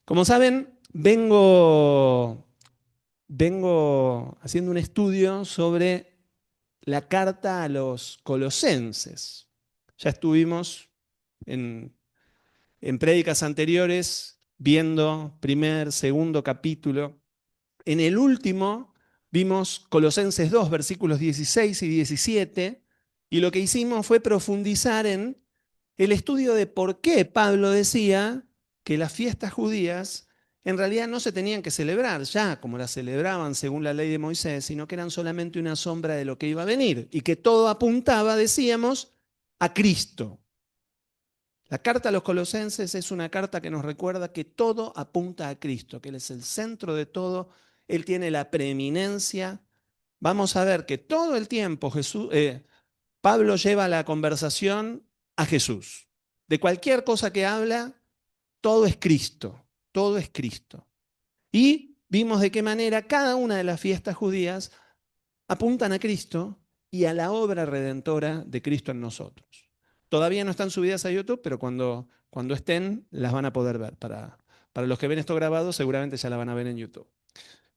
Como saben, vengo haciendo un estudio sobre la carta a los colosenses. Ya estuvimos en, en prédicas anteriores viendo primer, segundo capítulo. En el último vimos Colosenses 2, versículos 16 y 17, y lo que hicimos fue profundizar en el estudio de por qué Pablo decía que las fiestas judías en realidad no se tenían que celebrar ya como las celebraban según la ley de Moisés, sino que eran solamente una sombra de lo que iba a venir y que todo apuntaba, decíamos, a Cristo. La carta a los colosenses es una carta que nos recuerda que todo apunta a Cristo, que Él es el centro de todo, Él tiene la preeminencia. Vamos a ver que todo el tiempo Pablo lleva la conversación a Jesús. De cualquier cosa que habla, todo es Cristo, todo es Cristo. Y vimos de qué manera cada una de las fiestas judías apuntan a Cristo y a la obra redentora de Cristo en nosotros. Todavía no están subidas a YouTube, pero cuando estén las van a poder ver. Para los que ven esto grabado, seguramente ya la van a ver en YouTube.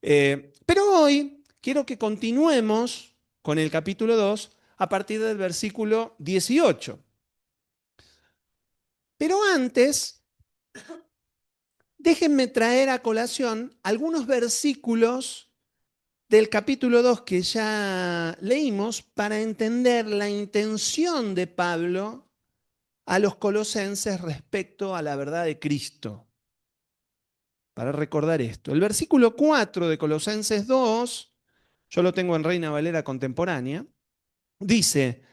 Pero hoy quiero que continuemos con el capítulo 2 a partir del versículo 18. Pero antes, déjenme traer a colación algunos versículos del capítulo 2 que ya leímos para entender la intención de Pablo a los colosenses respecto a la verdad de Cristo. Para recordar esto. El versículo 4 de Colosenses 2, yo lo tengo en Reina Valera contemporánea, dice,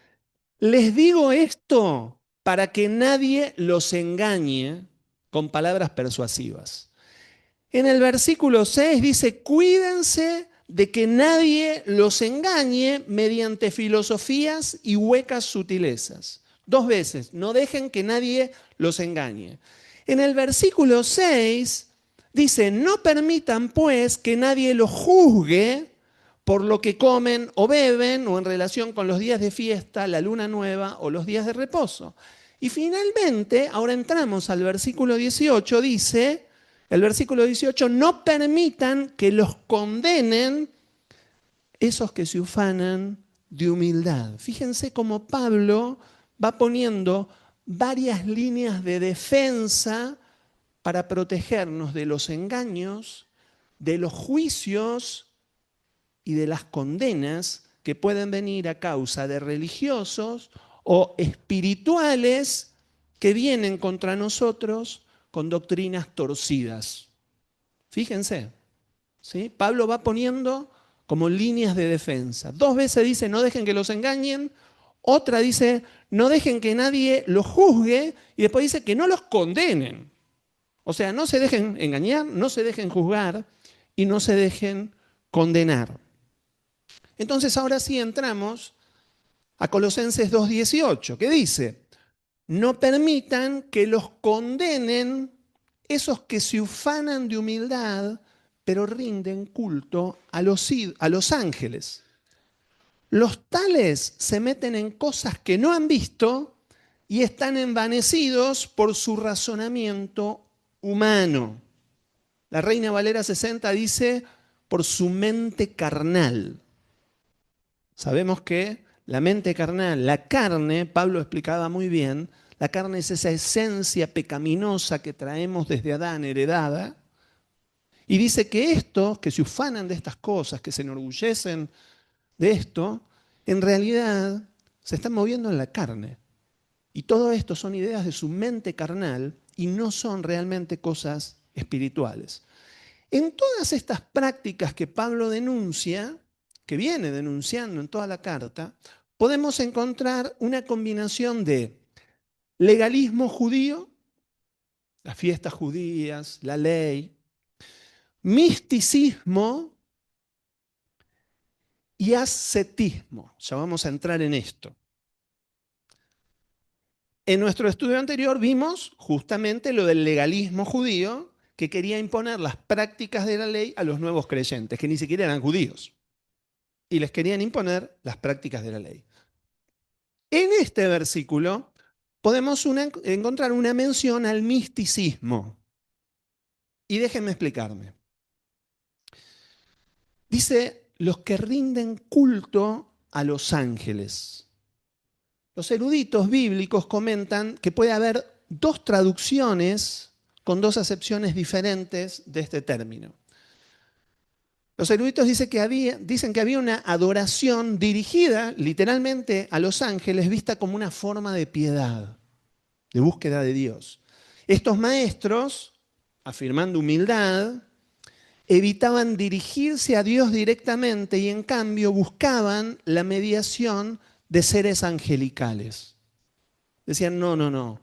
les digo esto para que nadie los engañe con palabras persuasivas. En el versículo 6 dice, cuídense de que nadie los engañe mediante filosofías y huecas sutilezas. Dos veces, no dejen que nadie los engañe. En el versículo 6 dice, no permitan pues que nadie los juzgue por lo que comen o beben o en relación con los días de fiesta, la luna nueva o los días de reposo. Y finalmente, ahora entramos al versículo 18, dice, el versículo 18, no permitan que los condenen esos que se ufanan de humildad. Fíjense cómo Pablo va poniendo varias líneas de defensa para protegernos de los engaños, de los juicios y de las condenas que pueden venir a causa de religiosos o espirituales que vienen contra nosotros con doctrinas torcidas. Fíjense, ¿sí? Pablo va poniendo como líneas de defensa. Dos veces dice, no dejen que los engañen. Otra dice, no dejen que nadie los juzgue. Y después dice que no los condenen. O sea, no se dejen engañar, no se dejen juzgar y no se dejen condenar. Entonces ahora sí entramos a Colosenses 2:18, que dice, no permitan que los condenen esos que se ufanan de humildad, pero rinden culto a los ángeles. Los tales se meten en cosas que no han visto y están envanecidos por su razonamiento humano. La Reina Valera 60 dice, por su mente carnal. Sabemos que la mente carnal, la carne, Pablo explicaba muy bien, la carne es esa esencia pecaminosa que traemos desde Adán heredada. Y dice que estos que se ufanan de estas cosas, que se enorgullecen de esto, en realidad se están moviendo en la carne. Y todo esto son ideas de su mente carnal y no son realmente cosas espirituales. En todas estas prácticas que Pablo denuncia, que viene denunciando en toda la carta, podemos encontrar una combinación de legalismo judío, las fiestas judías, la ley, misticismo y ascetismo. Ya vamos a entrar en esto. En nuestro estudio anterior vimos justamente lo del legalismo judío que quería imponer las prácticas de la ley a los nuevos creyentes, que ni siquiera eran judíos, y les querían imponer las prácticas de la ley. En este versículo podemos encontrar una mención al misticismo. Y déjenme explicarme. Dice, los que rinden culto a los ángeles. Los eruditos bíblicos comentan que puede haber dos traducciones con dos acepciones diferentes de este término. Los eruditos dicen que había una adoración dirigida literalmente a los ángeles, vista como una forma de piedad, de búsqueda de Dios. Estos maestros, afirmando humildad, evitaban dirigirse a Dios directamente y en cambio buscaban la mediación de seres angelicales. Decían, no, no, no,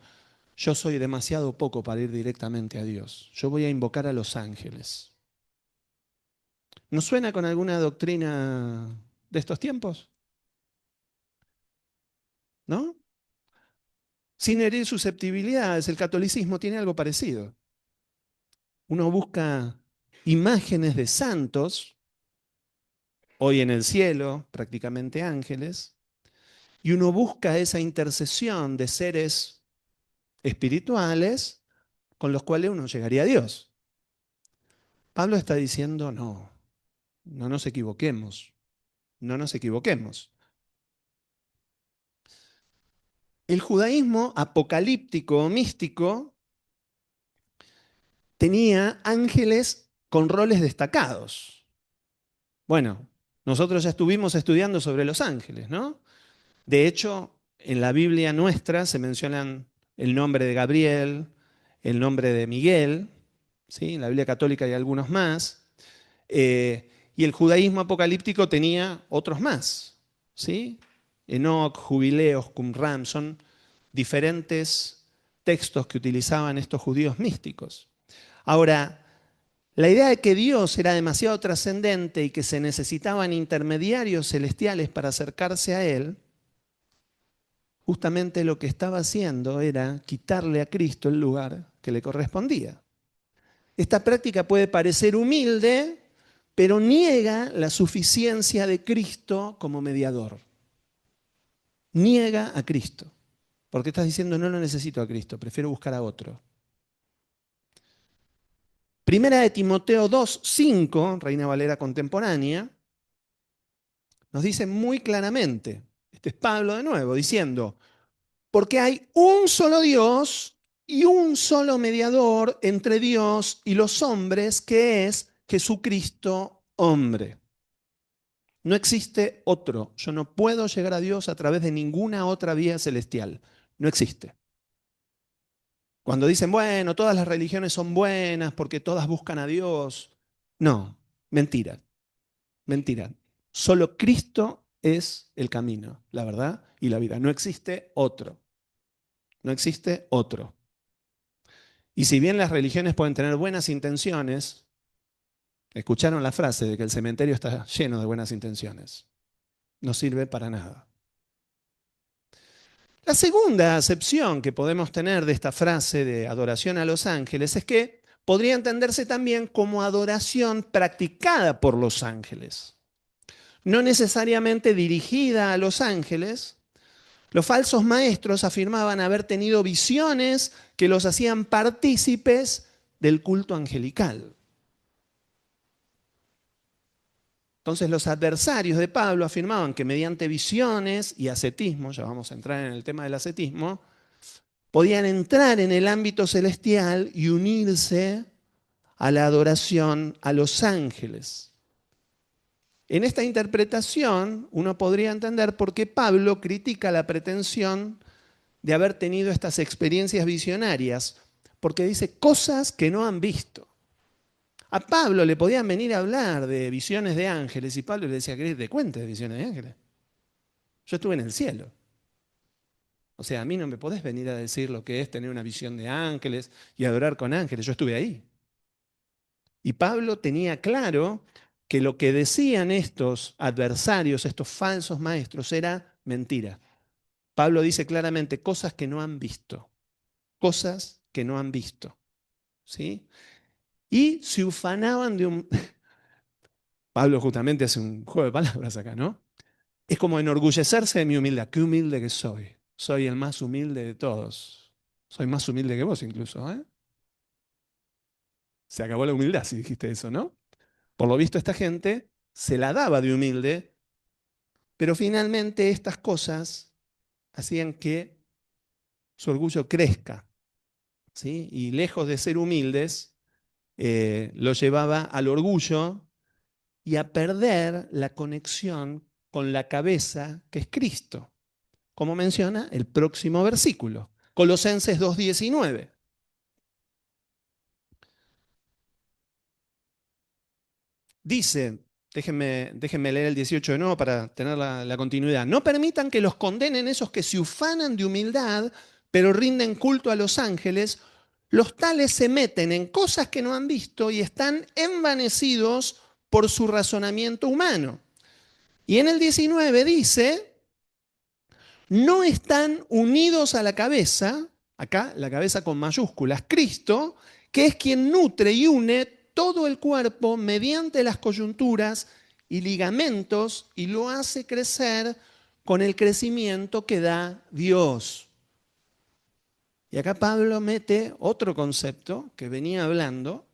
yo soy demasiado poco para ir directamente a Dios. Yo voy a invocar a los ángeles. ¿Nos suena con alguna doctrina de estos tiempos? ¿No? Sin herir susceptibilidades, el catolicismo tiene algo parecido. Uno busca imágenes de santos, hoy en el cielo, prácticamente ángeles, y uno busca esa intercesión de seres espirituales con los cuales uno llegaría a Dios. Pablo está diciendo, no, no nos equivoquemos, no nos equivoquemos. El judaísmo apocalíptico o místico tenía ángeles con roles destacados. Bueno, nosotros ya estuvimos estudiando sobre los ángeles, ¿no? De hecho, en la Biblia nuestra se mencionan el nombre de Gabriel, el nombre de Miguel, ¿sí? En la Biblia católica hay algunos más. Y el judaísmo apocalíptico tenía otros más, ¿sí? Enoc, Jubileos, Qumran, son diferentes textos que utilizaban estos judíos místicos. Ahora, la idea de que Dios era demasiado trascendente y que se necesitaban intermediarios celestiales para acercarse a Él, justamente lo que estaba haciendo era quitarle a Cristo el lugar que le correspondía. Esta práctica puede parecer humilde, pero niega la suficiencia de Cristo como mediador. Niega a Cristo. Porque estás diciendo, no lo necesito a Cristo, prefiero buscar a otro. Primera de Timoteo 2:5, Reina Valera contemporánea, nos dice muy claramente, este es Pablo de nuevo, diciendo, porque hay un solo Dios y un solo mediador entre Dios y los hombres, que es Jesucristo hombre. No existe otro. Yo no puedo llegar a Dios a través de ninguna otra vía celestial. No existe. Cuando dicen, bueno, todas las religiones son buenas porque todas buscan a Dios. No, mentira, mentira. Solo Cristo es el camino, la verdad y la vida. No existe otro. No existe otro. Y si bien las religiones pueden tener buenas intenciones, escucharon la frase de que el cementerio está lleno de buenas intenciones. No sirve para nada. La segunda acepción que podemos tener de esta frase de adoración a los ángeles es que podría entenderse también como adoración practicada por los ángeles. No necesariamente dirigida a los ángeles, los falsos maestros afirmaban haber tenido visiones que los hacían partícipes del culto angelical. Entonces los adversarios de Pablo afirmaban que mediante visiones y ascetismo, ya vamos a entrar en el tema del ascetismo, podían entrar en el ámbito celestial y unirse a la adoración a los ángeles. En esta interpretación uno podría entender por qué Pablo critica la pretensión de haber tenido estas experiencias visionarias, porque dice cosas que no han visto. A Pablo le podían venir a hablar de visiones de ángeles y Pablo le decía, ¿querés que te cuente de visiones de ángeles? Yo estuve en el cielo. O sea, a mí no me podés venir a decir lo que es tener una visión de ángeles y adorar con ángeles. Yo estuve ahí. Y Pablo tenía claro que lo que decían estos adversarios, estos falsos maestros, era mentira. Pablo dice claramente cosas que no han visto. Cosas que no han visto. ¿Sí? Y se ufanaban de un... Pablo justamente hace un juego de palabras acá, ¿no? Es como enorgullecerse de mi humildad. Qué humilde que soy. Soy el más humilde de todos. Soy más humilde que vos incluso, ¿eh? Se acabó la humildad si dijiste eso, ¿no? Por lo visto esta gente se la daba de humilde, pero finalmente estas cosas hacían que su orgullo crezca, ¿sí? Y lejos de ser humildes, lo llevaba al orgullo y a perder la conexión con la cabeza que es Cristo, como menciona el próximo versículo, Colosenses 2:19. Dice, déjenme leer el 18 de nuevo para tener la continuidad. No permitan que los condenen esos que se ufanan de humildad, pero rinden culto a los ángeles. Los tales se meten en cosas que no han visto y están envanecidos por su razonamiento humano. Y en el 19 dice, no están unidos a la cabeza, acá la cabeza con mayúsculas, Cristo, que es quien nutre y une todo el cuerpo mediante las coyunturas y ligamentos y lo hace crecer con el crecimiento que da Dios. Y acá Pablo mete otro concepto que venía hablando.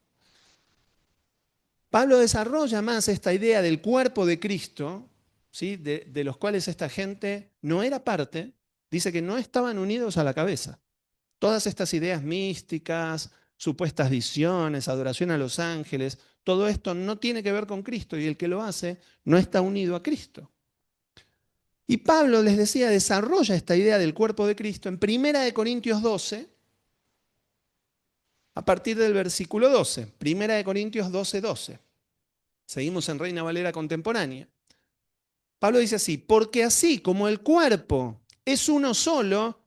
Pablo desarrolla más esta idea del cuerpo de Cristo, ¿sí? de los cuales esta gente no era parte. Dice que no estaban unidos a la cabeza. Todas estas ideas místicas, supuestas visiones, adoración a los ángeles, todo esto no tiene que ver con Cristo y el que lo hace no está unido a Cristo. Y Pablo, les decía, desarrolla esta idea del cuerpo de Cristo en 1 Corintios 12, a partir del versículo 12. 1 Corintios 12, 12. Seguimos en Reina Valera contemporánea. Pablo dice así, porque así como el cuerpo es uno solo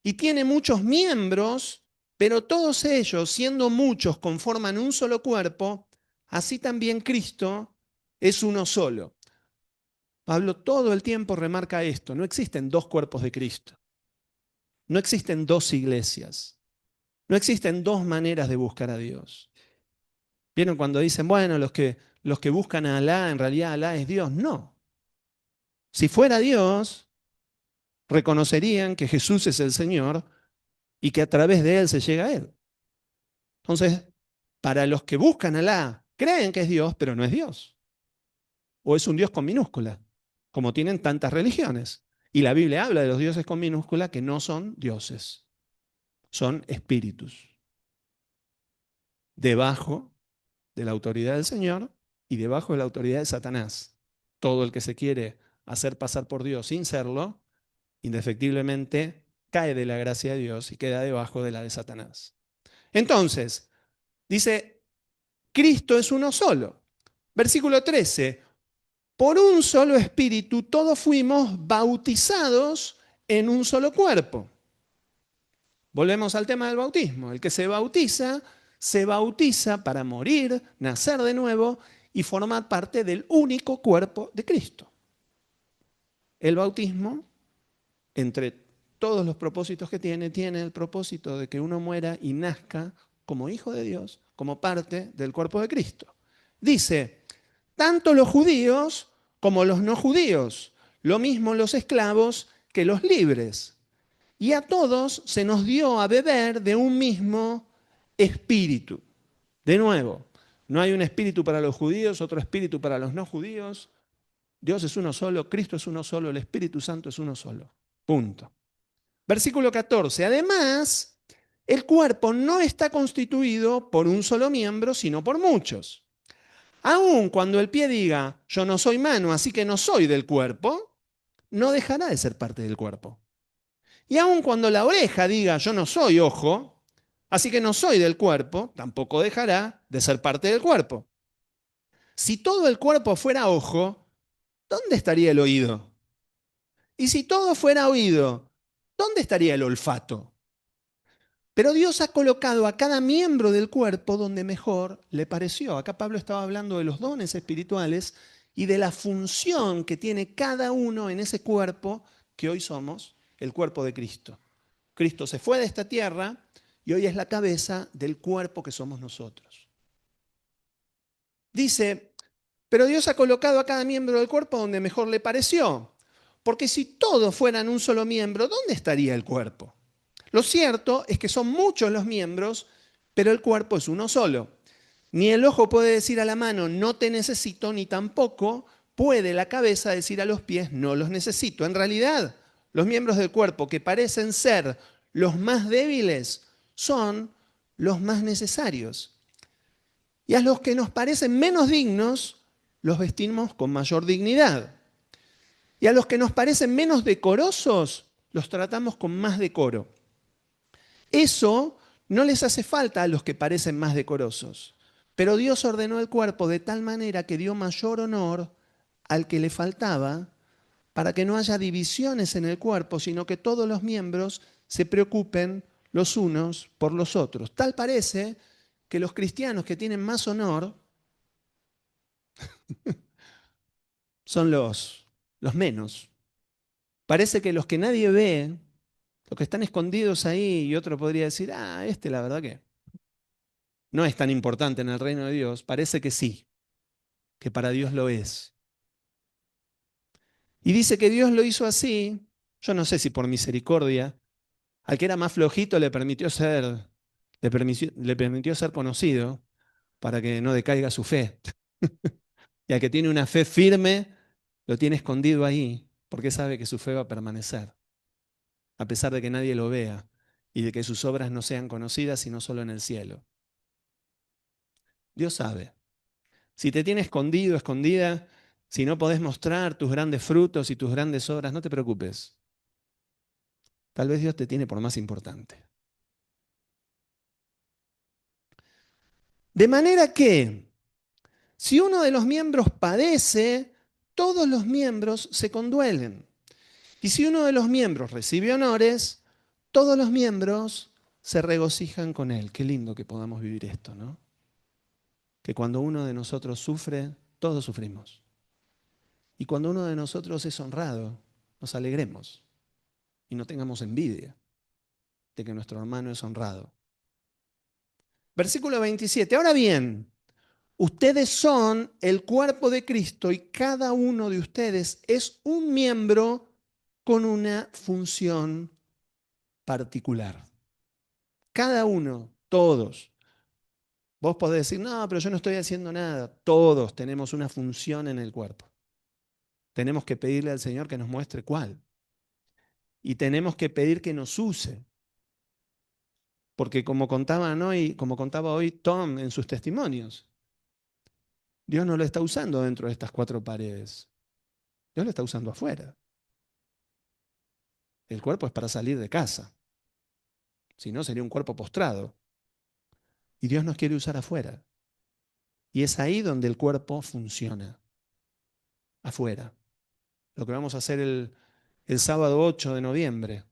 y tiene muchos miembros, pero todos ellos, siendo muchos, conforman un solo cuerpo, así también Cristo es uno solo. Pablo todo el tiempo remarca esto, no existen dos cuerpos de Cristo, no existen dos iglesias, no existen dos maneras de buscar a Dios. ¿Vieron cuando dicen, bueno, los que buscan a Alá, en realidad Alá es Dios? No. Si fuera Dios, reconocerían que Jesús es el Señor y que a través de Él se llega a Él. Entonces, para los que buscan a Alá, creen que es Dios, pero no es Dios. O es un Dios con minúscula, como tienen tantas religiones. Y la Biblia habla de los dioses con minúscula que no son dioses, son espíritus. Debajo de la autoridad del Señor y debajo de la autoridad de Satanás. Todo el que se quiere hacer pasar por Dios sin serlo, indefectiblemente cae de la gracia de Dios y queda debajo de la de Satanás. Entonces, dice, Cristo es uno solo. Versículo 13, por un solo espíritu todos fuimos bautizados en un solo cuerpo. Volvemos al tema del bautismo. El que se bautiza para morir, nacer de nuevo y formar parte del único cuerpo de Cristo. El bautismo, entre todos los propósitos que tiene el propósito de que uno muera y nazca como hijo de Dios, como parte del cuerpo de Cristo. Dice, tanto los judíos como los no judíos, lo mismo los esclavos que los libres. Y a todos se nos dio a beber de un mismo espíritu. De nuevo, no hay un espíritu para los judíos, otro espíritu para los no judíos. Dios es uno solo, Cristo es uno solo, el Espíritu Santo es uno solo. Punto. Versículo 14. Además, el cuerpo no está constituido por un solo miembro, sino por muchos. Aun cuando el pie diga, yo no soy mano, así que no soy del cuerpo, no dejará de ser parte del cuerpo. Y aun cuando la oreja diga, yo no soy ojo, así que no soy del cuerpo, tampoco dejará de ser parte del cuerpo. Si todo el cuerpo fuera ojo, ¿dónde estaría el oído? Y si todo fuera oído, ¿dónde estaría el olfato? Pero Dios ha colocado a cada miembro del cuerpo donde mejor le pareció. Acá Pablo estaba hablando de los dones espirituales y de la función que tiene cada uno en ese cuerpo que hoy somos, el cuerpo de Cristo. Cristo se fue de esta tierra y hoy es la cabeza del cuerpo que somos nosotros. Dice, pero Dios ha colocado a cada miembro del cuerpo donde mejor le pareció. Porque si todos fueran un solo miembro, ¿dónde estaría el cuerpo? Lo cierto es que son muchos los miembros, pero el cuerpo es uno solo. Ni el ojo puede decir a la mano, no te necesito, ni tampoco puede la cabeza decir a los pies, no los necesito. En realidad, los miembros del cuerpo que parecen ser los más débiles son los más necesarios. Y a los que nos parecen menos dignos, los vestimos con mayor dignidad. Y a los que nos parecen menos decorosos, los tratamos con más decoro. Eso no les hace falta a los que parecen más decorosos. Pero Dios ordenó el cuerpo de tal manera que dio mayor honor al que le faltaba, para que no haya divisiones en el cuerpo, sino que todos los miembros se preocupen los unos por los otros. Tal parece que los cristianos que tienen más honor son los menos. Parece que los que nadie ve, los que están escondidos ahí, y otro podría decir, la verdad que no es tan importante en el reino de Dios, parece que sí, que para Dios lo es. Y dice que Dios lo hizo así, yo no sé si por misericordia, al que era más flojito le permitió ser conocido para que no decaiga su fe. Y al que tiene una fe firme, lo tiene escondido ahí, porque sabe que su fe va a permanecer, a pesar de que nadie lo vea y de que sus obras no sean conocidas, sino solo en el cielo. Dios sabe. Si te tiene escondido, escondida, si no podés mostrar tus grandes frutos y tus grandes obras, no te preocupes. Tal vez Dios te tiene por más importante. De manera que, si uno de los miembros padece, todos los miembros se conduelen. Y si uno de los miembros recibe honores, todos los miembros se regocijan con él. Qué lindo que podamos vivir esto, ¿no? Que cuando uno de nosotros sufre, todos sufrimos. Y cuando uno de nosotros es honrado, nos alegremos y no tengamos envidia de que nuestro hermano es honrado. Versículo 27. Ahora bien, ustedes son el cuerpo de Cristo y cada uno de ustedes es un miembro con una función particular. Cada uno, todos. Vos podés decir, no, pero yo no estoy haciendo nada. Todos tenemos una función en el cuerpo. Tenemos que pedirle al Señor que nos muestre cuál. Y tenemos que pedir que nos use. Porque como contaba hoy Tom en sus testimonios, Dios no lo está usando dentro de estas cuatro paredes. Dios lo está usando afuera. El cuerpo es para salir de casa. Si no, sería un cuerpo postrado. Y Dios nos quiere usar afuera. Y es ahí donde el cuerpo funciona. Afuera. Lo que vamos a hacer el sábado 8 de noviembre.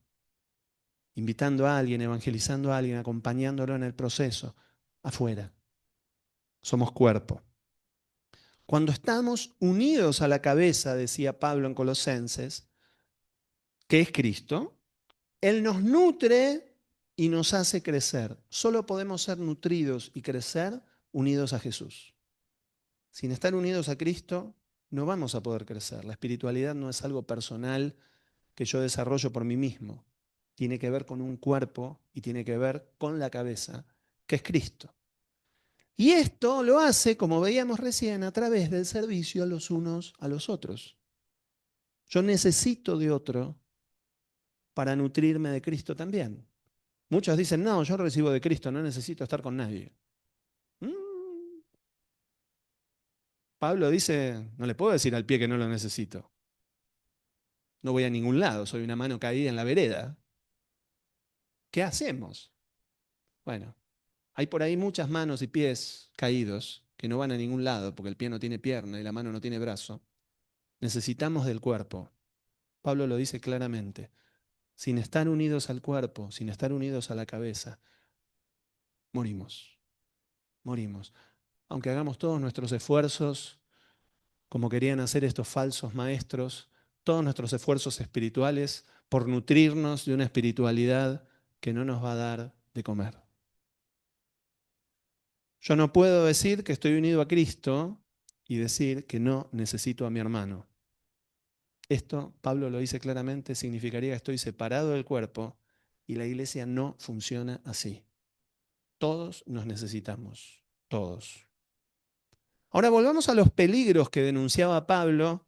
Invitando a alguien, evangelizando a alguien, acompañándolo en el proceso. Afuera. Somos cuerpo. Cuando estamos unidos a la cabeza, decía Pablo en Colosenses, que es Cristo, Él nos nutre y nos hace crecer. Solo podemos ser nutridos y crecer unidos a Jesús. Sin estar unidos a Cristo, no vamos a poder crecer. La espiritualidad no es algo personal que yo desarrollo por mí mismo. Tiene que ver con un cuerpo y tiene que ver con la cabeza, que es Cristo. Y esto lo hace, como veíamos recién, a través del servicio los unos a los otros. Yo necesito de otro para nutrirme de Cristo también. Muchos dicen, no, yo recibo de Cristo, no necesito estar con nadie. Mm. Pablo dice, no le puedo decir al pie que no lo necesito. No voy a ningún lado, soy una mano caída en la vereda. ¿Qué hacemos? Bueno, hay por ahí muchas manos y pies caídos que no van a ningún lado porque el pie no tiene pierna y la mano no tiene brazo. Necesitamos del cuerpo. Pablo lo dice claramente. Sin estar unidos al cuerpo, sin estar unidos a la cabeza, morimos. Morimos. Aunque hagamos todos nuestros esfuerzos, como querían hacer estos falsos maestros, todos nuestros esfuerzos espirituales por nutrirnos de una espiritualidad que no nos va a dar de comer. Yo no puedo decir que estoy unido a Cristo y decir que no necesito a mi hermano. Esto, Pablo lo dice claramente, significaría que estoy separado del cuerpo y la iglesia no funciona así. Todos nos necesitamos, todos. Ahora volvamos a los peligros que denunciaba Pablo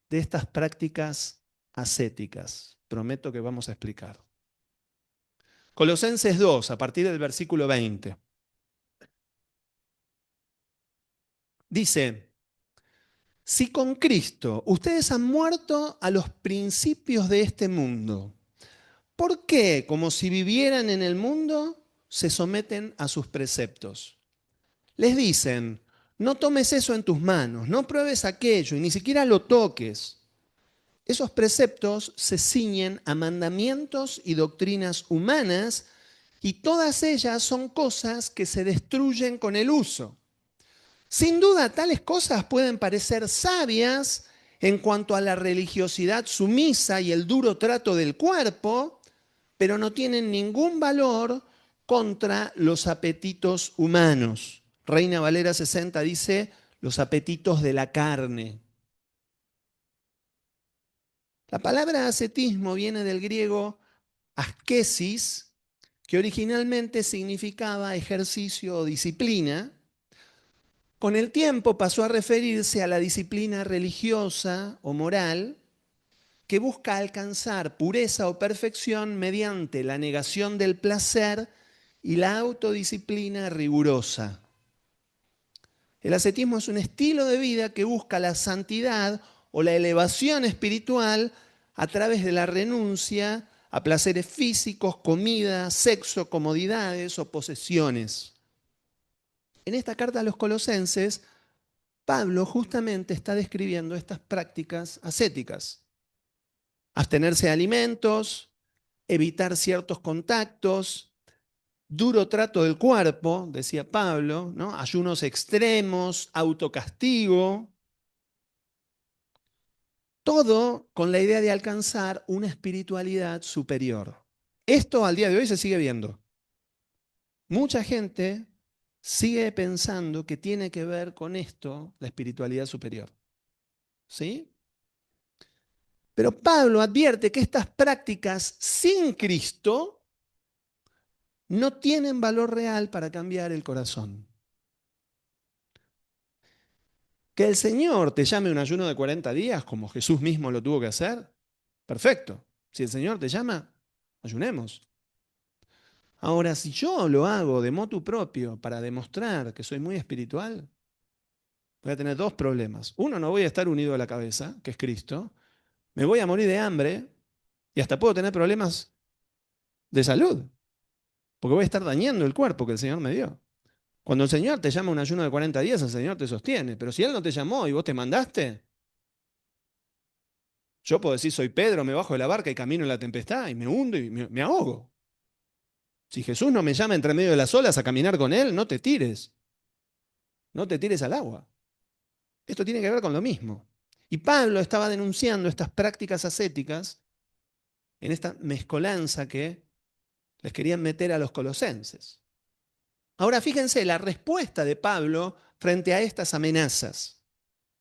de estas prácticas ascéticas. Prometo que vamos a explicar. Colosenses 2, a partir del versículo 20. Dice, si con Cristo ustedes han muerto a los principios de este mundo, ¿por qué, como si vivieran en el mundo, se someten a sus preceptos? Les dicen, no tomes eso en tus manos, no pruebes aquello y ni siquiera lo toques. Esos preceptos se ciñen a mandamientos y doctrinas humanas y todas ellas son cosas que se destruyen con el uso. Sin duda, tales cosas pueden parecer sabias en cuanto a la religiosidad sumisa y el duro trato del cuerpo, pero no tienen ningún valor contra los apetitos humanos. Reina Valera 60 dice, los apetitos de la carne. La palabra ascetismo viene del griego askesis, que originalmente significaba ejercicio o disciplina. Con el tiempo pasó a referirse a la disciplina religiosa o moral que busca alcanzar pureza o perfección mediante la negación del placer y la autodisciplina rigurosa. El ascetismo es un estilo de vida que busca la santidad o la elevación espiritual a través de la renuncia a placeres físicos, comida, sexo, comodidades o posesiones. En esta carta a los colosenses, Pablo justamente está describiendo estas prácticas ascéticas. Abstenerse de alimentos, evitar ciertos contactos, duro trato del cuerpo, decía Pablo, ¿no? Ayunos extremos, autocastigo, todo con la idea de alcanzar una espiritualidad superior. Esto al día de hoy se sigue viendo. Mucha gente sigue pensando que tiene que ver con esto la espiritualidad superior. ¿Sí? Pero Pablo advierte que estas prácticas sin Cristo no tienen valor real para cambiar el corazón. Que el Señor te llame a un ayuno de 40 días, como Jesús mismo lo tuvo que hacer, perfecto. Si el Señor te llama, ayunemos. Ahora, si yo lo hago de motu propio para demostrar que soy muy espiritual, voy a tener dos problemas. Uno, no voy a estar unido a la cabeza, que es Cristo. Me voy a morir de hambre y hasta puedo tener problemas de salud, porque voy a estar dañando el cuerpo que el Señor me dio. Cuando el Señor te llama a un ayuno de 40 días, el Señor te sostiene. Pero si Él no te llamó y vos te mandaste, yo puedo decir, soy Pedro, me bajo de la barca y camino en la tempestad y me hundo y me ahogo. Si Jesús no me llama entre medio de las olas a caminar con Él, no te tires. No te tires al agua. Esto tiene que ver con lo mismo. Y Pablo estaba denunciando estas prácticas ascéticas en esta mezcolanza que les querían meter a los colosenses. Ahora fíjense la respuesta de Pablo frente a estas amenazas.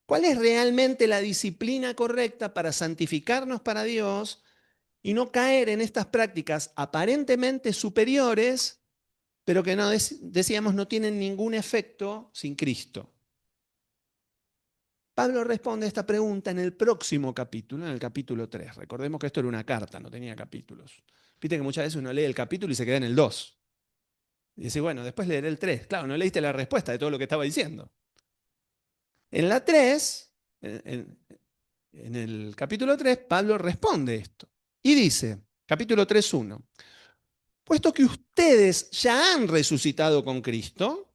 ¿Cuál es realmente la disciplina correcta para santificarnos para Dios y no caer en estas prácticas aparentemente superiores, pero que no decíamos no tienen ningún efecto sin Cristo? Pablo responde a esta pregunta en el próximo capítulo, en el capítulo 3. Recordemos que esto era una carta, no tenía capítulos. Viste que muchas veces uno lee el capítulo y se queda en el 2. Y dice, bueno, después leeré el 3. Claro, no leíste la respuesta de todo lo que estaba diciendo. En la 3, en el capítulo 3, Pablo responde esto. Y dice, capítulo 3:1, puesto que ustedes ya han resucitado con Cristo,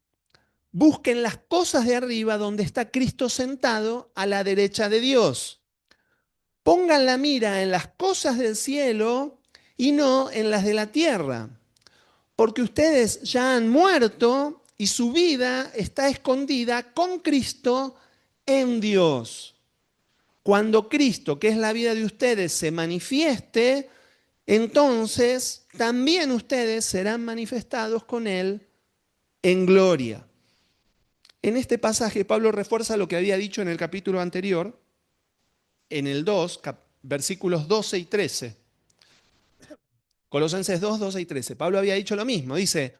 busquen las cosas de arriba donde está Cristo sentado a la derecha de Dios. Pongan la mira en las cosas del cielo y no en las de la tierra, porque ustedes ya han muerto y su vida está escondida con Cristo en Dios. Cuando Cristo, que es la vida de ustedes, se manifieste, entonces también ustedes serán manifestados con Él en gloria. En este pasaje Pablo refuerza lo que había dicho en el capítulo anterior, en el 2, versículos 12 y 13. Colosenses 2, 12 y 13. Pablo había dicho lo mismo. Dice,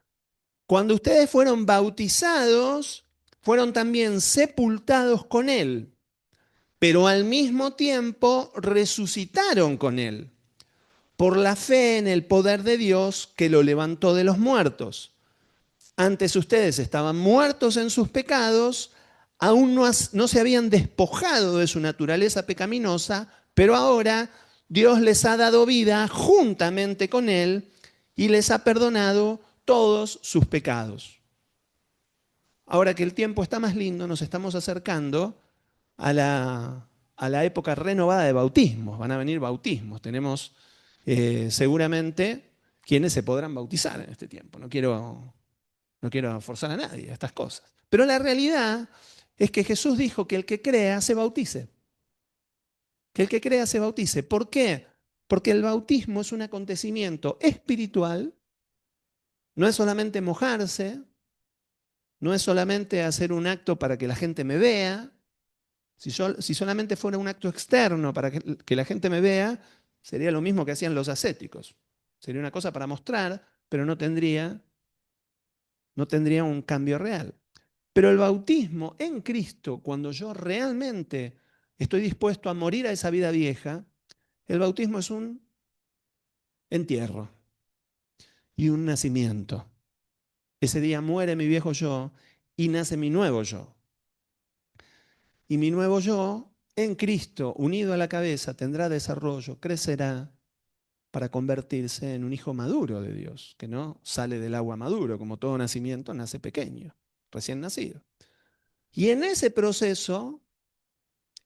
cuando ustedes fueron bautizados, fueron también sepultados con él, pero al mismo tiempo resucitaron con él, por la fe en el poder de Dios que lo levantó de los muertos. Antes ustedes estaban muertos en sus pecados, aún no se habían despojado de su naturaleza pecaminosa, pero ahora Dios les ha dado vida juntamente con él y les ha perdonado todos sus pecados. Ahora que el tiempo está más lindo, nos estamos acercando a la época renovada de bautismos. Van a venir bautismos. Tenemos seguramente quienes se podrán bautizar en este tiempo. No quiero forzar a nadie a estas cosas. Pero la realidad es que Jesús dijo que el que crea se bautice. Que el que crea se bautice. ¿Por qué? Porque el bautismo es un acontecimiento espiritual. No es solamente mojarse, no es solamente hacer un acto para que la gente me vea. Si solamente fuera un acto externo para que la gente me vea, sería lo mismo que hacían los ascéticos. Sería una cosa para mostrar, pero no tendría un cambio real. Pero el bautismo en Cristo, cuando yo realmente estoy dispuesto a morir a esa vida vieja, el bautismo es un entierro y un nacimiento. Ese día muere mi viejo yo y nace mi nuevo yo. Y mi nuevo yo, en Cristo, unido a la cabeza, tendrá desarrollo, crecerá para convertirse en un hijo maduro de Dios, que no sale del agua maduro, como todo nacimiento nace pequeño, recién nacido. Y en ese proceso,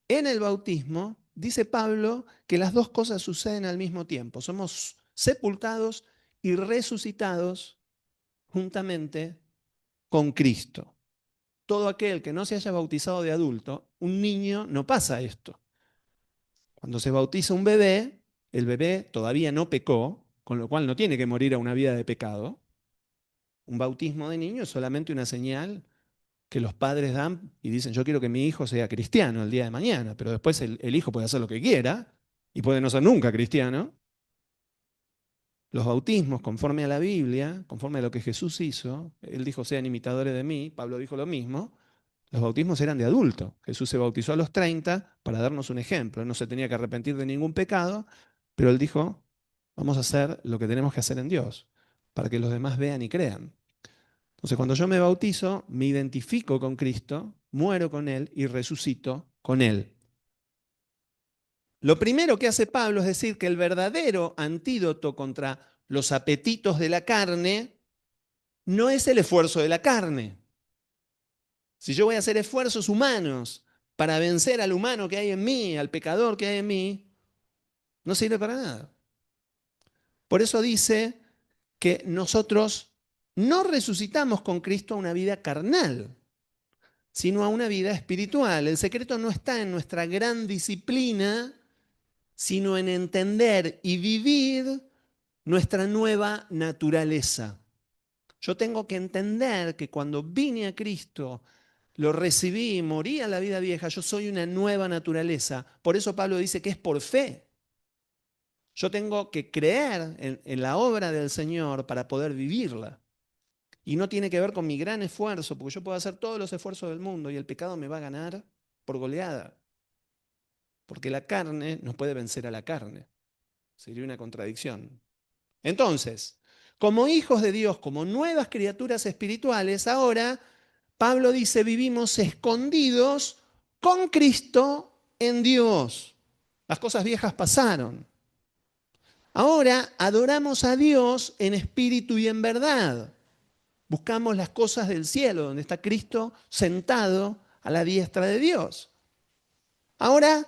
en el bautismo, dice Pablo que las dos cosas suceden al mismo tiempo. Somos sepultados y resucitados juntamente con Cristo. Todo aquel que no se haya bautizado de adulto, un niño, no pasa esto. Cuando se bautiza un bebé, el bebé todavía no pecó, con lo cual no tiene que morir a una vida de pecado. Un bautismo de niño es solamente una señal que los padres dan y dicen, yo quiero que mi hijo sea cristiano el día de mañana, pero después el hijo puede hacer lo que quiera y puede no ser nunca cristiano. Los bautismos, conforme a la Biblia, conforme a lo que Jesús hizo, él dijo, sean imitadores de mí, Pablo dijo lo mismo, los bautismos eran de adulto. Jesús se bautizó a los 30 para darnos un ejemplo. Él no se tenía que arrepentir de ningún pecado, pero él dijo, vamos a hacer lo que tenemos que hacer en Dios, para que los demás vean y crean. Entonces, cuando yo me bautizo, me identifico con Cristo, muero con Él y resucito con Él. Lo primero que hace Pablo es decir que el verdadero antídoto contra los apetitos de la carne no es el esfuerzo de la carne. Si yo voy a hacer esfuerzos humanos para vencer al humano que hay en mí, al pecador que hay en mí, no sirve para nada. Por eso dice que nosotros no resucitamos con Cristo a una vida carnal, sino a una vida espiritual. El secreto no está en nuestra gran disciplina, sino en entender y vivir nuestra nueva naturaleza. Yo tengo que entender que cuando vine a Cristo, lo recibí, morí a la vida vieja, yo soy una nueva naturaleza. Por eso Pablo dice que es por fe. Yo tengo que creer en la obra del Señor para poder vivirla. Y no tiene que ver con mi gran esfuerzo, porque yo puedo hacer todos los esfuerzos del mundo y el pecado me va a ganar por goleada. Porque la carne no puede vencer a la carne. Sería una contradicción. Entonces, como hijos de Dios, como nuevas criaturas espirituales, ahora Pablo dice, vivimos escondidos con Cristo en Dios. Las cosas viejas pasaron. Ahora adoramos a Dios en espíritu y en verdad. Buscamos las cosas del cielo, donde está Cristo sentado a la diestra de Dios. Ahora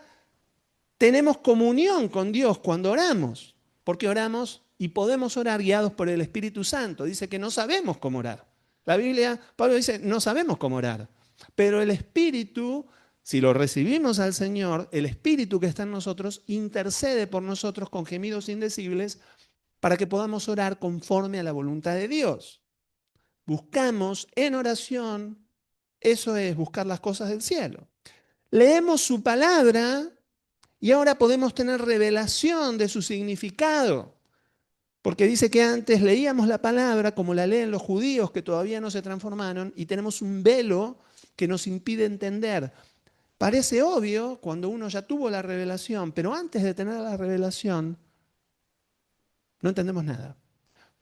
tenemos comunión con Dios cuando oramos, porque oramos y podemos orar guiados por el Espíritu Santo. Dice que no sabemos cómo orar. La Biblia, Pablo dice, no sabemos cómo orar. Pero el Espíritu, si lo recibimos al Señor, el Espíritu que está en nosotros intercede por nosotros con gemidos indecibles para que podamos orar conforme a la voluntad de Dios. Buscamos en oración, eso es buscar las cosas del cielo. Leemos su palabra y ahora podemos tener revelación de su significado. Porque dice que antes leíamos la palabra como la leen los judíos que todavía no se transformaron y tenemos un velo que nos impide entender. Parece obvio cuando uno ya tuvo la revelación, pero antes de tener la revelación no entendemos nada.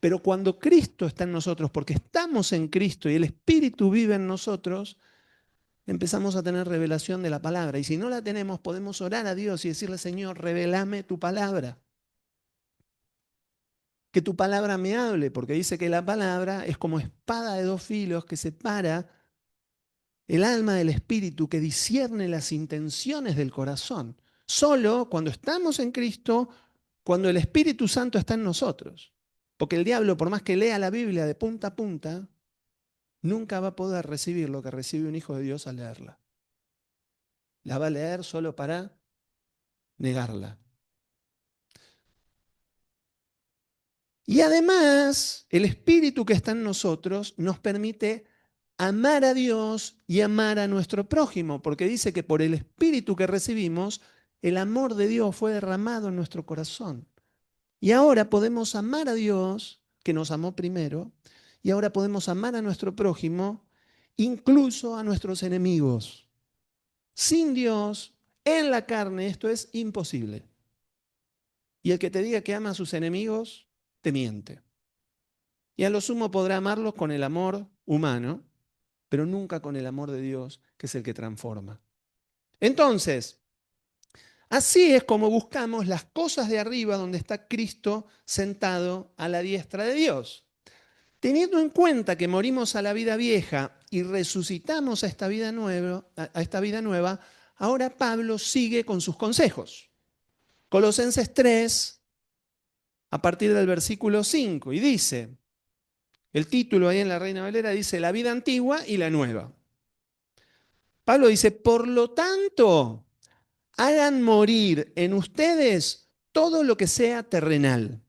Pero cuando Cristo está en nosotros, porque estamos en Cristo y el Espíritu vive en nosotros, empezamos a tener revelación de la palabra. Y si no la tenemos, podemos orar a Dios y decirle, Señor, revelame tu palabra. Que tu palabra me hable, porque dice que la palabra es como espada de dos filos que separa el alma del espíritu, que discierne las intenciones del corazón. Solo cuando estamos en Cristo, cuando el Espíritu Santo está en nosotros. Porque el diablo, por más que lea la Biblia de punta a punta, nunca va a poder recibir lo que recibe un hijo de Dios al leerla. La va a leer solo para negarla. Y además, el Espíritu que está en nosotros nos permite amar a Dios y amar a nuestro prójimo, porque dice que por el Espíritu que recibimos, el amor de Dios fue derramado en nuestro corazón. Y ahora podemos amar a Dios, que nos amó primero, y ahora podemos amar a nuestro prójimo, incluso a nuestros enemigos. Sin Dios, en la carne, esto es imposible. Y el que te diga que ama a sus enemigos, te miente. Y a lo sumo podrá amarlos con el amor humano, pero nunca con el amor de Dios, que es el que transforma. Entonces, así es como buscamos las cosas de arriba donde está Cristo sentado a la diestra de Dios. Teniendo en cuenta que morimos a la vida vieja y resucitamos a esta vida nueva, ahora Pablo sigue con sus consejos. Colosenses 3, a partir del versículo 5, y dice, el título ahí en la Reina Valera dice, la vida antigua y la nueva. Pablo dice, por lo tanto, hagan morir en ustedes todo lo que sea terrenal,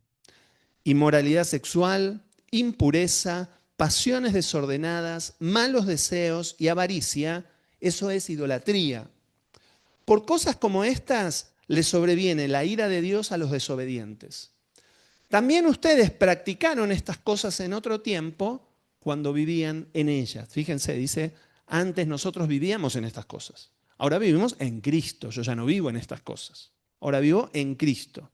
inmoralidad sexual, impureza, pasiones desordenadas, malos deseos y avaricia, eso es idolatría. Por cosas como estas les sobreviene la ira de Dios a los desobedientes. También ustedes practicaron estas cosas en otro tiempo cuando vivían en ellas. Fíjense, dice, antes nosotros vivíamos en estas cosas. Ahora vivimos en Cristo. Yo ya no vivo en estas cosas. Ahora vivo en Cristo.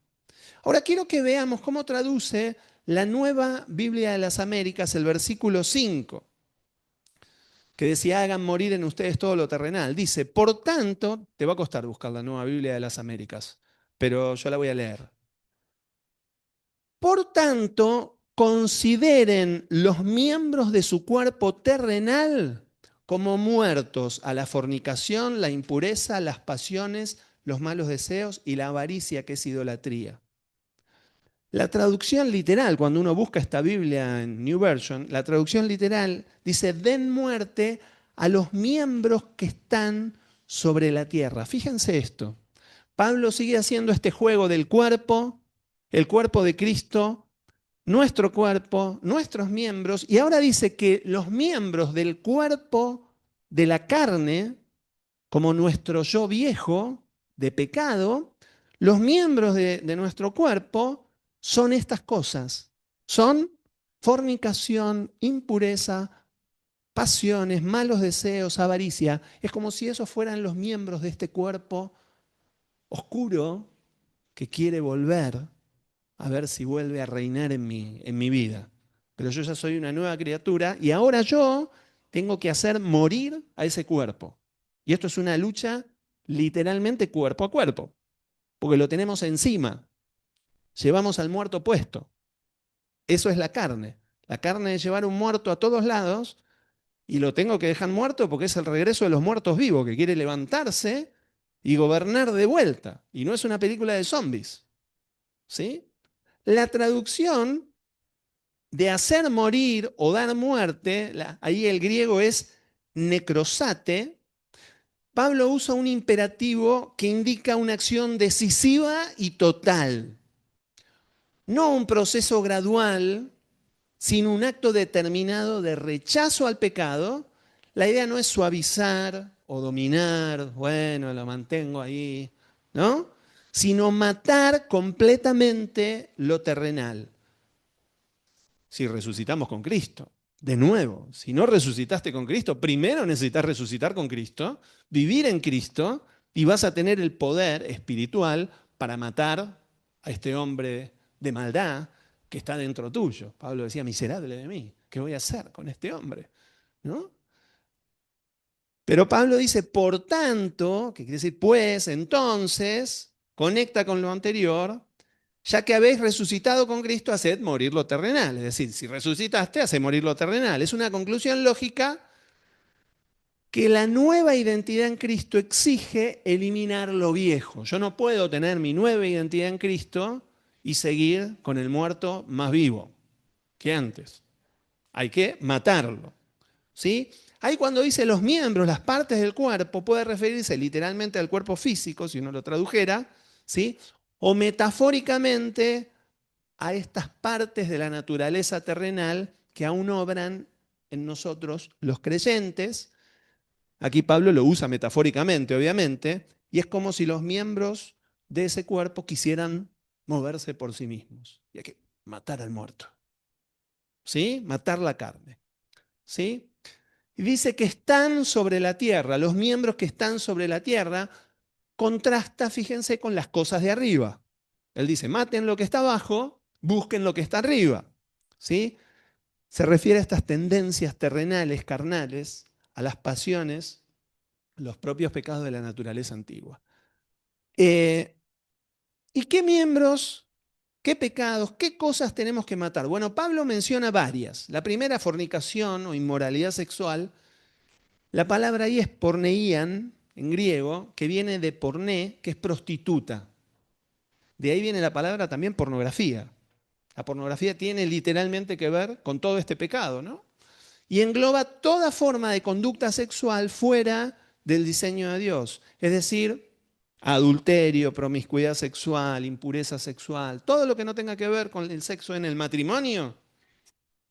Ahora quiero que veamos cómo traduce la Nueva Biblia de las Américas el versículo 5, que decía, hagan morir en ustedes todo lo terrenal. Dice, por tanto, te va a costar buscar la Nueva Biblia de las Américas, pero yo la voy a leer. Por tanto, consideren los miembros de su cuerpo terrenal como muertos a la fornicación, la impureza, las pasiones, los malos deseos y la avaricia, que es idolatría. La traducción literal, cuando uno busca esta Biblia en New Version, la traducción literal dice, den muerte a los miembros que están sobre la tierra. Fíjense esto. Pablo sigue haciendo este juego del cuerpo, el cuerpo de Cristo, nuestro cuerpo, nuestros miembros, y ahora dice que los miembros del cuerpo de la carne, como nuestro yo viejo de pecado, los miembros de nuestro cuerpo son estas cosas. Son fornicación, impureza, pasiones, malos deseos, avaricia. Es como si esos fueran los miembros de este cuerpo oscuro que quiere volver a ver si vuelve a reinar en mi vida. Pero yo ya soy una nueva criatura y ahora yo tengo que hacer morir a ese cuerpo. Y esto es una lucha literalmente cuerpo a cuerpo, porque lo tenemos encima. Llevamos al muerto puesto. Eso es la carne. La carne es llevar un muerto a todos lados y lo tengo que dejar muerto porque es el regreso de los muertos vivos, que quiere levantarse y gobernar de vuelta. Y no es una película de zombies. ¿Sí? La traducción de hacer morir o dar muerte, ahí el griego es necrosate. Pablo usa un imperativo que indica una acción decisiva y total. No un proceso gradual, sino un acto determinado de rechazo al pecado. La idea no es suavizar o dominar, bueno, lo mantengo ahí, ¿no? Sino matar completamente lo terrenal. Si resucitamos con Cristo. De nuevo, si no resucitaste con Cristo, primero necesitas resucitar con Cristo, vivir en Cristo y vas a tener el poder espiritual para matar a este hombre de maldad que está dentro tuyo. Pablo decía, miserable de mí, ¿qué voy a hacer con este hombre? ¿No? Pero Pablo dice, por tanto, que quiere decir, pues, entonces, conecta con lo anterior, ya que habéis resucitado con Cristo, haced morir lo terrenal. Es decir, si resucitaste, hace morir lo terrenal. Es una conclusión lógica que la nueva identidad en Cristo exige eliminar lo viejo. Yo no puedo tener mi nueva identidad en Cristo y seguir con el muerto más vivo que antes. Hay que matarlo. ¿Sí? Ahí cuando dice los miembros, las partes del cuerpo, puede referirse literalmente al cuerpo físico, si uno lo tradujera, ¿sí? O metafóricamente a estas partes de la naturaleza terrenal que aún obran en nosotros los creyentes. Aquí Pablo lo usa metafóricamente, obviamente, y es como si los miembros de ese cuerpo quisieran moverse por sí mismos. Y hay que matar al muerto, ¿sí? Matar la carne, ¿sí? Y dice que están sobre la tierra, los miembros que están sobre la tierra, contrasta, fíjense, con las cosas de arriba. Él dice, maten lo que está abajo, busquen lo que está arriba, ¿sí? Se refiere a estas tendencias terrenales, carnales, a las pasiones, los propios pecados de la naturaleza antigua. ¿Y qué miembros, qué pecados, qué cosas tenemos que matar? Bueno, Pablo menciona varias. La primera, fornicación o inmoralidad sexual. La palabra ahí es porneian, en griego, que viene de porné, que es prostituta. De ahí viene la palabra también pornografía. La pornografía tiene literalmente que ver con todo este pecado, ¿no? Y engloba toda forma de conducta sexual fuera del diseño de Dios. Es decir, adulterio, promiscuidad sexual, impureza sexual, todo lo que no tenga que ver con el sexo en el matrimonio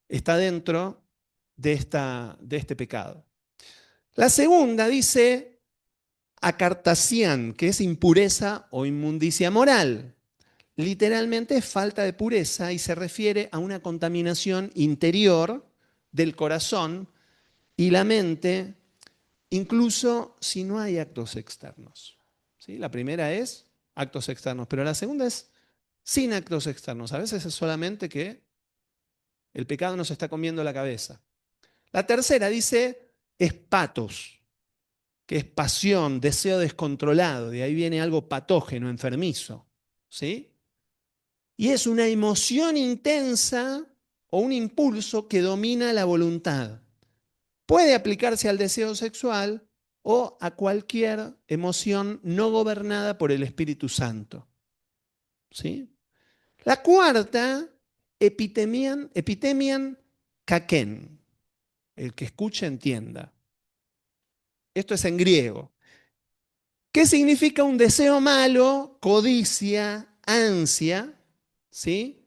está dentro de este pecado. La segunda dice acartasián, que es impureza o inmundicia moral. Literalmente es falta de pureza y se refiere a una contaminación interior del corazón y la mente, incluso si no hay actos externos. ¿Sí? La primera es actos externos, pero la segunda es sin actos externos. A veces es solamente que el pecado nos está comiendo la cabeza. La tercera dice es patos, que es pasión, deseo descontrolado, de ahí viene algo patógeno, enfermizo, ¿sí? Y es una emoción intensa o un impulso que domina la voluntad. Puede aplicarse al deseo sexual o a cualquier emoción no gobernada por el Espíritu Santo, ¿sí? La cuarta, epitemian kaken, el que escucha entienda. Esto es en griego. ¿Qué significa un deseo malo? Codicia, ansia, ¿sí?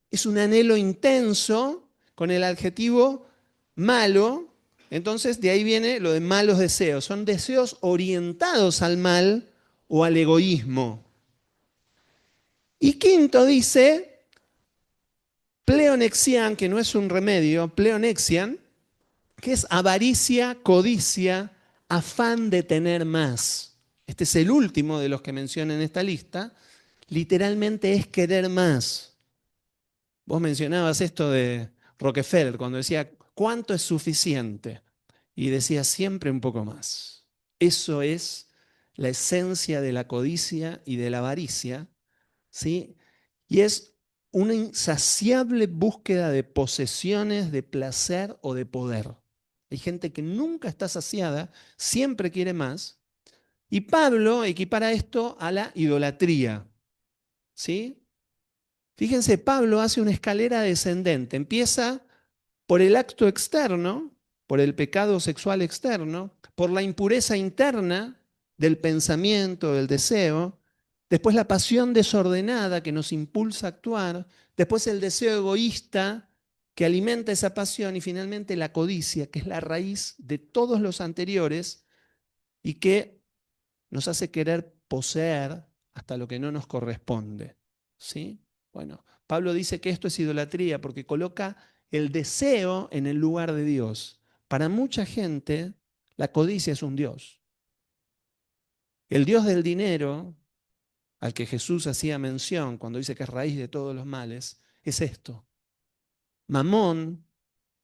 Es un anhelo intenso con el adjetivo malo. Entonces de ahí viene lo de malos deseos. Son deseos orientados al mal o al egoísmo. Y quinto dice, pleonexian, que no es un remedio, pleonexian, que es avaricia, codicia, afán de tener más. Este es el último de los que menciona en esta lista. Literalmente es querer más. Vos mencionabas esto de Rockefeller cuando decía, ¿cuánto es suficiente? Y decía siempre un poco más. Eso es la esencia de la codicia y de la avaricia, ¿sí? Y es una insaciable búsqueda de posesiones, de placer o de poder. Hay gente que nunca está saciada, siempre quiere más. Y Pablo equipara esto a la idolatría, ¿sí? Fíjense, Pablo hace una escalera descendente. Empieza por el acto externo, por el pecado sexual externo, por la impureza interna del pensamiento, del deseo, después la pasión desordenada que nos impulsa a actuar, después el deseo egoísta que alimenta esa pasión y finalmente la codicia, que es la raíz de todos los anteriores y que nos hace querer poseer hasta lo que no nos corresponde. ¿Sí? Bueno, Pablo dice que esto es idolatría porque coloca el deseo en el lugar de Dios. Para mucha gente, la codicia es un Dios. El Dios del dinero, al que Jesús hacía mención cuando dice que es raíz de todos los males, es esto. Mamón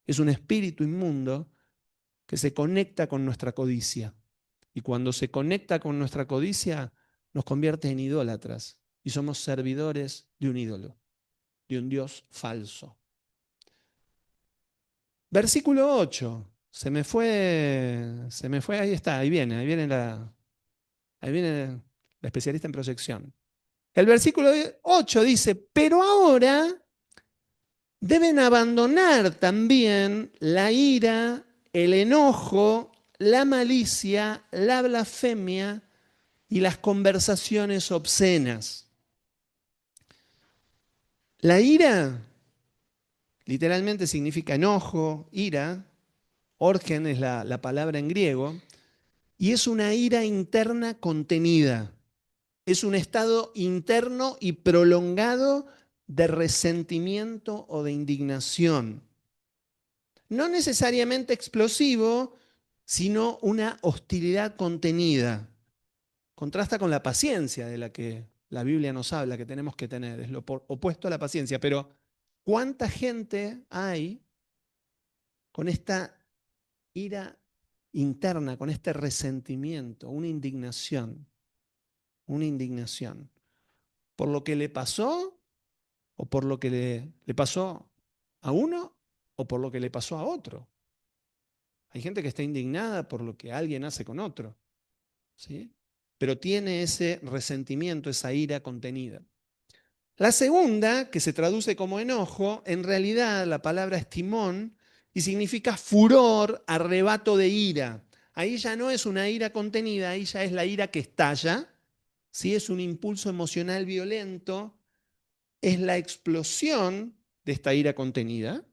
es un espíritu inmundo que se conecta con nuestra codicia. Y cuando se conecta con nuestra codicia, nos convierte en idólatras y somos servidores de un ídolo, de un Dios falso. Versículo 8. Ahí está, ahí viene la especialista en proyección. El versículo 8 dice, pero ahora deben abandonar también la ira, el enojo, la malicia, la blasfemia y las conversaciones obscenas. La ira literalmente significa enojo, ira. Orgen es la palabra en griego. Y es una ira interna contenida. Es un estado interno y prolongado de resentimiento o de indignación. No necesariamente explosivo, sino una hostilidad contenida. Contrasta con la paciencia de la que la Biblia nos habla que tenemos que tener. Es lo opuesto a la paciencia. Pero ¿cuánta gente hay con esta ira interna, con este resentimiento, una indignación? Una indignación. ¿Por lo que le pasó o por lo que le pasó a uno o por lo que le pasó a otro? Hay gente que está indignada por lo que alguien hace con otro, ¿sí? Pero tiene ese resentimiento, esa ira contenida. La segunda, que se traduce como enojo, en realidad la palabra es timón y significa furor, arrebato de ira. Ahí ya no es una ira contenida, ahí ya es la ira que estalla, ¿sí? Es un impulso emocional violento, es la explosión de esta ira contenida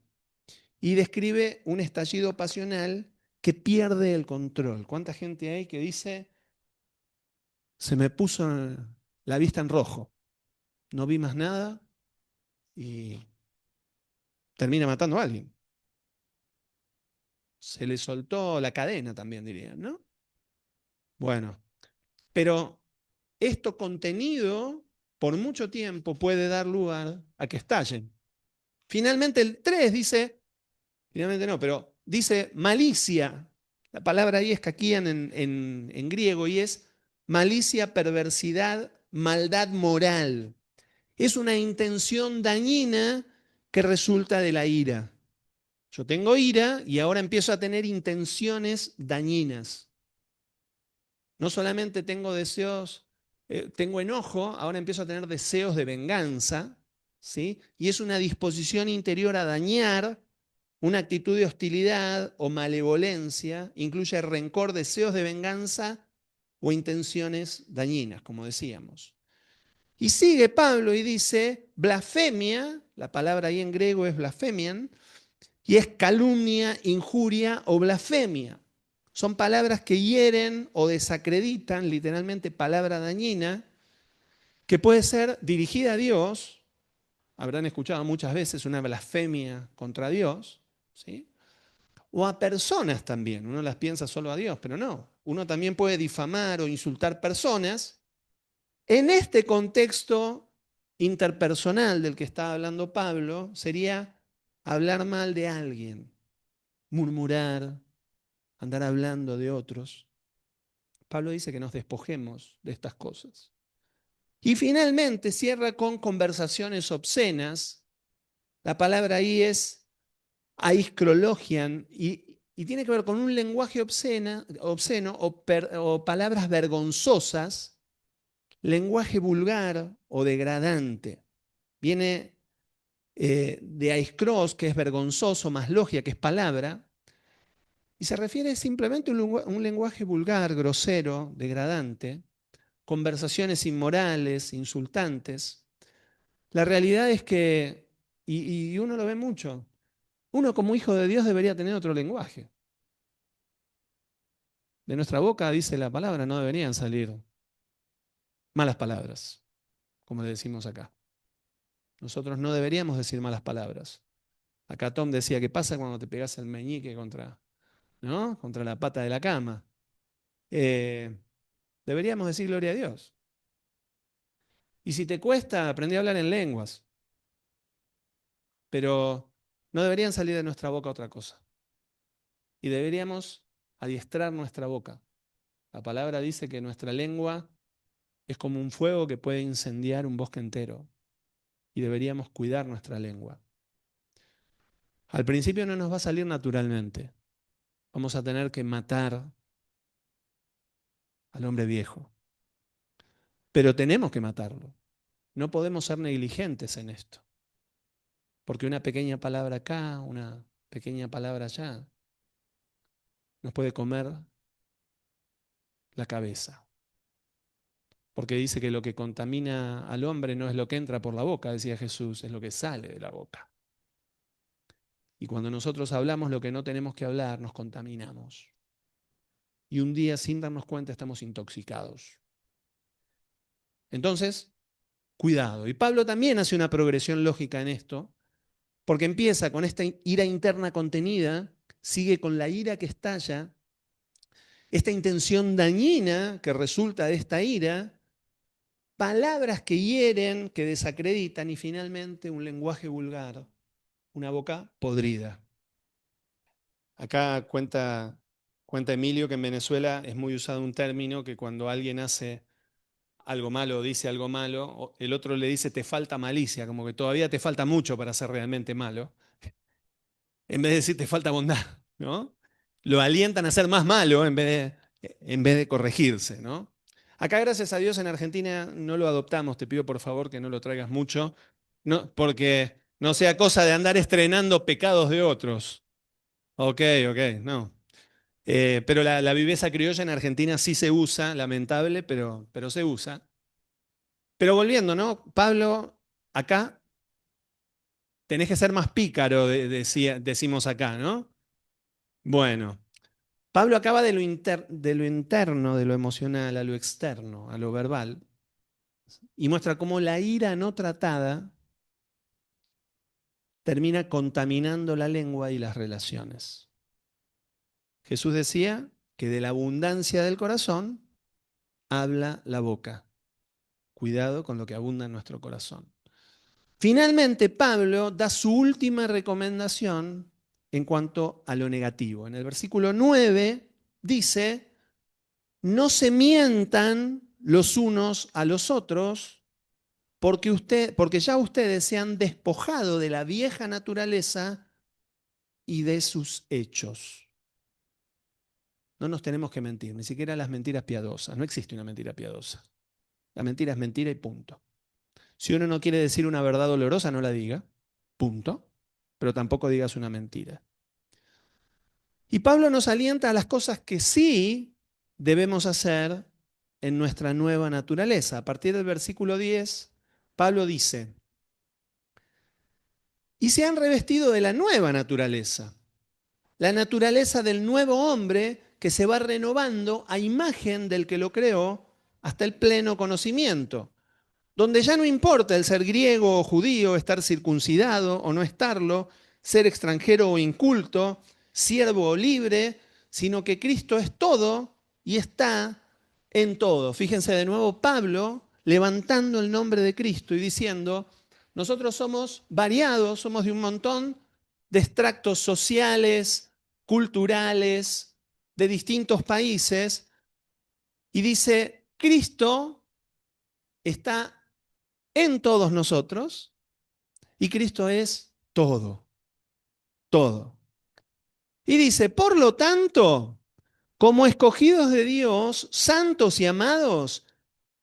y describe un estallido pasional que pierde el control. ¿Cuánta gente hay que dice, se me puso la vista en rojo, no vi más nada y termina matando a alguien? Se le soltó la cadena también, dirían, ¿no? Bueno, pero esto contenido por mucho tiempo puede dar lugar a que estallen. Finalmente el 3 dice, finalmente no, pero dice malicia. La palabra ahí es kakian en griego y es malicia, perversidad, maldad moral. Es una intención dañina que resulta de la ira. Yo tengo ira y ahora empiezo a tener intenciones dañinas. No solamente tengo deseos, tengo enojo, ahora empiezo a tener deseos de venganza, ¿sí? Y es una disposición interior a dañar, una actitud de hostilidad o malevolencia, incluye rencor, deseos de venganza o intenciones dañinas, como decíamos. Y sigue Pablo y dice, blasfemia, la palabra ahí en griego es blasfemian, y es calumnia, injuria o blasfemia. Son palabras que hieren o desacreditan, literalmente palabra dañina, que puede ser dirigida a Dios. Habrán escuchado muchas veces una blasfemia contra Dios, ¿sí? O a personas también. Uno las piensa solo a Dios, pero no. Uno también puede difamar o insultar personas. En este contexto interpersonal del que está hablando Pablo, sería hablar mal de alguien, murmurar, andar hablando de otros. Pablo dice que nos despojemos de estas cosas. Y finalmente cierra con conversaciones obscenas. La palabra ahí es aiskrologian y tiene que ver con un lenguaje obsceno o palabras vergonzosas, lenguaje vulgar o degradante. Viene de aiskros, que es vergonzoso, más logia, que es palabra, y se refiere simplemente a un lenguaje vulgar, grosero, degradante, conversaciones inmorales, insultantes. La realidad es que, y uno lo ve mucho, uno como hijo de Dios debería tener otro lenguaje. De nuestra boca, dice la palabra, no deberían salir malas palabras, como le decimos acá. Nosotros no deberíamos decir malas palabras. Acá Tom decía, ¿qué pasa cuando te pegas el meñique ¿no? Contra la pata de la cama? Eh, Deberíamos decir gloria a Dios. Y si te cuesta, aprendí a hablar en lenguas, pero no deberían salir de nuestra boca otra cosa. Y deberíamos adiestrar nuestra boca. La palabra dice que nuestra lengua es como un fuego que puede incendiar un bosque entero. Y deberíamos cuidar nuestra lengua. Al principio no nos va a salir naturalmente. Vamos a tener que matar al hombre viejo. Pero tenemos que matarlo. No podemos ser negligentes en esto. Porque una pequeña palabra acá, una pequeña palabra allá, nos puede comer la cabeza. Porque dice que lo que contamina al hombre no es lo que entra por la boca, decía Jesús, es lo que sale de la boca. Y cuando nosotros hablamos lo que no tenemos que hablar, nos contaminamos. Y un día, sin darnos cuenta, estamos intoxicados. Entonces, cuidado. Y Pablo también hace una progresión lógica en esto, porque empieza con esta ira interna contenida, sigue con la ira que estalla, esta intención dañina que resulta de esta ira, palabras que hieren, que desacreditan y finalmente un lenguaje vulgar, una boca podrida. Acá cuenta Emilio que en Venezuela es muy usado un término que cuando alguien hace algo malo o dice algo malo, el otro le dice te falta malicia, como que todavía te falta mucho para ser realmente malo, en vez de decir te falta bondad, ¿no? Lo alientan a ser más malo en vez de corregirse, ¿no? Acá, gracias a Dios, en Argentina no lo adoptamos. Te pido por favor que no lo traigas mucho, no, porque no sea cosa de andar estrenando pecados de otros. Ok, ok, no. Pero la viveza criolla en Argentina sí se usa, lamentable, pero se usa. Pero volviendo, ¿no? Pablo, acá tenés que ser más pícaro, decimos acá, ¿no? Bueno, Pablo acaba de lo interno, de lo emocional, a lo externo, a lo verbal, y muestra cómo la ira no tratada termina contaminando la lengua y las relaciones. Jesús decía que de la abundancia del corazón habla la boca. Cuidado con lo que abunda en nuestro corazón. Finalmente, Pablo da su última recomendación en cuanto a lo negativo. En el versículo 9 dice, no se mientan los unos a los otros, porque ya ustedes se han despojado de la vieja naturaleza y de sus hechos. No nos tenemos que mentir, ni siquiera las mentiras piadosas. No existe una mentira piadosa. La mentira es mentira y punto. Si uno no quiere decir una verdad dolorosa, no la diga, punto, pero tampoco digas una mentira. Y Pablo nos alienta a las cosas que sí debemos hacer en nuestra nueva naturaleza. A partir del versículo 10, Pablo dice, y se han revestido de la nueva naturaleza, la naturaleza del nuevo hombre que se va renovando a imagen del que lo creó hasta el pleno conocimiento, donde ya no importa el ser griego o judío, estar circuncidado o no estarlo, ser extranjero o inculto, siervo o libre, sino que Cristo es todo y está en todo. Fíjense de nuevo Pablo levantando el nombre de Cristo y diciendo, nosotros somos variados, somos de un montón de extractos sociales, culturales, de distintos países, y dice, Cristo está en todos nosotros y Cristo es todo, todo. Y dice, por lo tanto, como escogidos de Dios, santos y amados,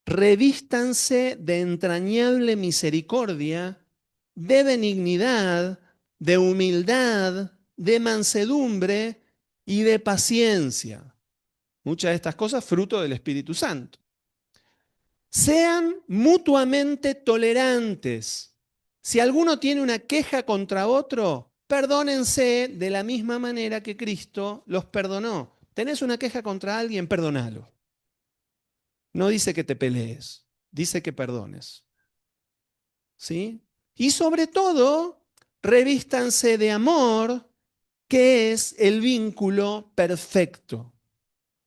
revístanse de entrañable misericordia, de benignidad, de humildad, de mansedumbre y de paciencia. Muchas de estas cosas fruto del Espíritu Santo. Sean mutuamente tolerantes. Si alguno tiene una queja contra otro, perdónense de la misma manera que Cristo los perdonó. ¿Tenés una queja contra alguien? Perdonalo. No dice que te pelees, dice que perdones. ¿Sí? Y sobre todo, revístanse de amor, que es el vínculo perfecto.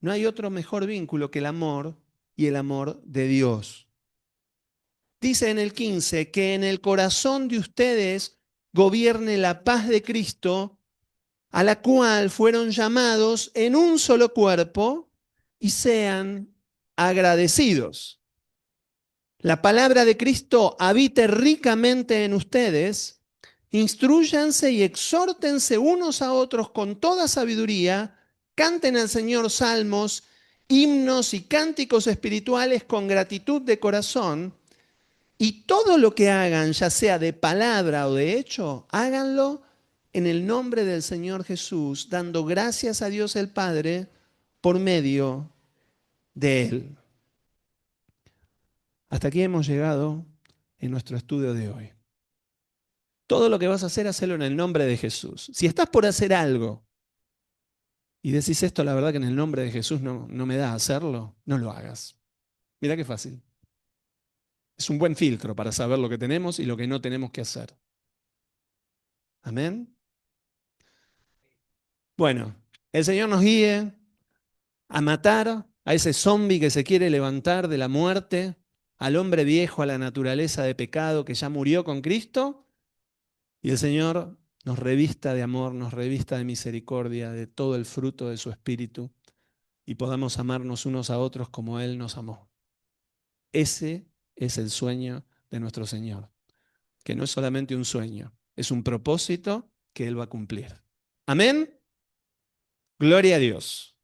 No hay otro mejor vínculo que el amor y el amor de Dios. Dice en el 15, que en el corazón de ustedes gobierne la paz de Cristo, a la cual fueron llamados en un solo cuerpo, y sean agradecidos. La palabra de Cristo habite ricamente en ustedes, instrúyanse y exhórtense unos a otros con toda sabiduría, canten al Señor salmos, himnos y cánticos espirituales con gratitud de corazón, y todo lo que hagan, ya sea de palabra o de hecho, háganlo en el nombre del Señor Jesús, dando gracias a Dios el Padre por medio de Él. Hasta aquí hemos llegado en nuestro estudio de hoy. Todo lo que vas a hacer, hacelo en el nombre de Jesús. Si estás por hacer algo y decís esto, la verdad que en el nombre de Jesús no me da a hacerlo, no lo hagas. Mirá qué fácil. Es un buen filtro para saber lo que tenemos y lo que no tenemos que hacer. Amén. Bueno, el Señor nos guíe a matar a ese zombi que se quiere levantar de la muerte, al hombre viejo, a la naturaleza de pecado que ya murió con Cristo, y el Señor nos revista de amor, nos revista de misericordia, de todo el fruto de su Espíritu, y podamos amarnos unos a otros como Él nos amó. Ese es el sueño de nuestro Señor, que no es solamente un sueño, es un propósito que Él va a cumplir. Amén. Gloria a Dios.